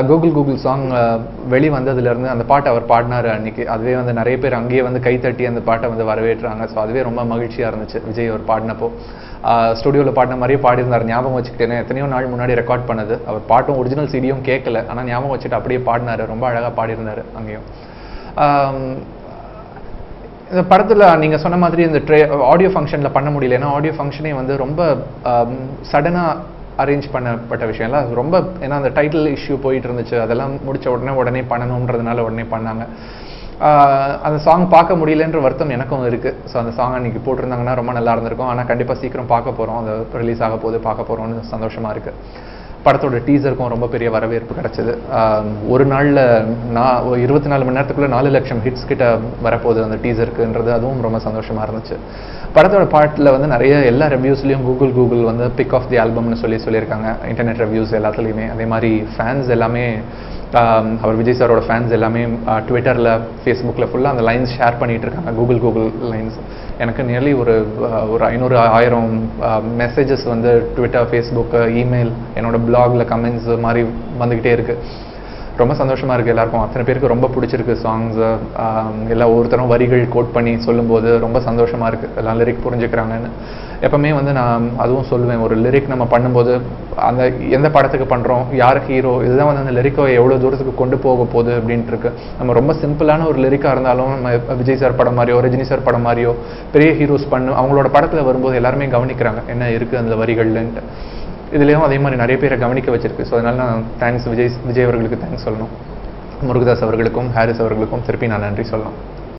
Google song வெளி வந்ததுலேருந்து அந்த பாட்டை அவர் பாடினார் அன்றைக்கி. அதுவே வந்து நிறைய பேர் அங்கேயே வந்து கைத்தட்டி அந்த பாட்டை வந்து வரவேற்றாங்க. ஸோ அதுவே ரொம்ப மகிழ்ச்சியாக இருந்துச்சு விஜய் அவர் பாடினப்போ. ஸ்டுடியோவில் பாடின மாதிரியே பாடியிருந்தார். ஞாபகம் வச்சுக்கிட்டேன்னு எத்தனையோ நாள் முன்னாடி ரெக்கார்ட் பண்ணது. அவர் பாட்டும் ஒரிஜினல் சிடியும் கேட்கல, ஆனால் ஞாபகம் வச்சுட்டு அப்படியே பாடினார். ரொம்ப அழகாக பாடியிருந்தார் அங்கேயும். இந்த படத்தில் நீங்கள் சொன்ன மாதிரி இந்த ஆடியோ ஃபங்க்ஷனில் பண்ண முடியல. ஏன்னா ஆடியோ ஃபங்க்ஷனே வந்து ரொம்ப சடனாக அரேஞ்ச் பண்ணப்பட்ட விஷயம் இல்லை. அது ரொம்ப ஏன்னா அந்த டைட்டில் இஷ்யூ போயிட்டு இருந்துச்சு. அதெல்லாம் முடித்த உடனே பண்ணணுன்றதுனால உடனே பண்ணாங்க. அந்த சாங் பார்க்க முடியலன்ற வருத்தம் எனக்கும் இருக்குது. ஸோ அந்த சாங் அன்றைக்கி போட்டிருந்தாங்கன்னா ரொம்ப நல்லா இருந்திருக்கும். ஆனால் கண்டிப்பாக சீக்கிரம் பார்க்க போகிறோம். அது ரிலீஸ் ஆக போது பார்க்க போகிறோம்னு சந்தோஷமாக இருக்குது. படத்தோட டீசருக்கும் ரொம்ப பெரிய வரவேற்பு கிடச்சிது. ஒரு நாளில் 24 மணி நேரத்துக்குள்ளே 4 லட்சம் ஹிட்ஸ் கிட்ட வரப்போகுது அந்த டீசருக்குன்றது. அதுவும் ரொம்ப சந்தோஷமாக இருந்துச்சு. படத்தோட பாட்டில் வந்து நிறைய எல்லா ரிவ்யூஸ்லையும் கூகுள் வந்து பிக் ஆஃப் தி ஆல்பம்னு சொல்லியிருக்காங்க. இன்டர்நெட் ரிவ்யூஸ் எல்லாத்துலேயுமே. அதே மாதிரி ஃபேன்ஸ் எல்லாமே அவர் விஜய் சாரோட ஃபேன்ஸ் எல்லாமே ட்விட்டரில் ஃபேஸ்புக்கில் ஃபுல்லாக அந்த லைன்ஸ் ஷேர் பண்ணிகிட்டு இருக்காங்க. Google lines. எனக்கு நியர்லி ஒரு 500-1000 மெசேஜஸ் வந்து ட்விட்டர், ஃபேஸ்புக்கு, இமெயில், என்னோட பிளாகில் கமெண்ட்ஸ் மாதிரி வந்துக்கிட்டே இருக்குது. ரொம்ப சந்தோஷமாக இருக்குது எல்லாருக்கும். அத்தனை பேருக்கு ரொம்ப பிடிச்சிருக்கு சாங்ஸு. எல்லா ஒருத்தரும் வரிகள் கோட் பண்ணி சொல்லும்போது ரொம்ப சந்தோஷமாக இருக்குது. எல்லாம் லிரிக் புரிஞ்சுக்கிறாங்கன்னு. எப்போவுமே வந்து நான் அதுவும் சொல்லுவேன், ஒரு லிரிக் நம்ம பண்ணும்போது அந்த எந்த படத்துக்கு பண்ணுறோம், யார் ஹீரோ, இதுதான் வந்து அந்த லிரிக்கை எவ்வளோ தூரத்துக்கு கொண்டு போக போகுது அப்படின்ட்டு இருக்கு. நம்ம ரொம்ப சிம்பிளான ஒரு லிரிக்காக இருந்தாலும் நம்ம விஜய் சார் படம் மாதிரியோ ரஜினி சார் படம் மாதிரியோ பெரிய ஹீரோஸ் அவங்களோட படத்தில் வரும்போது எல்லாருமே கவனிக்கிறாங்க என்ன இருக்குது அந்த வரிகள்ன்ட்டு. இதுலேயும் அதே மாதிரி நிறைய பேரை கவனிக்க வச்சிருக்கு. ஸோ அதனால நான் தேங்க்ஸ் விஜய் அவர்களுக்கு தேங்க்ஸ் சொல்லணும். முருகதாஸ் அவர்களுக்கும் ஹாரிஸ் அவர்களுக்கும் திருப்பி நான் நன்றி சொல்லணும்.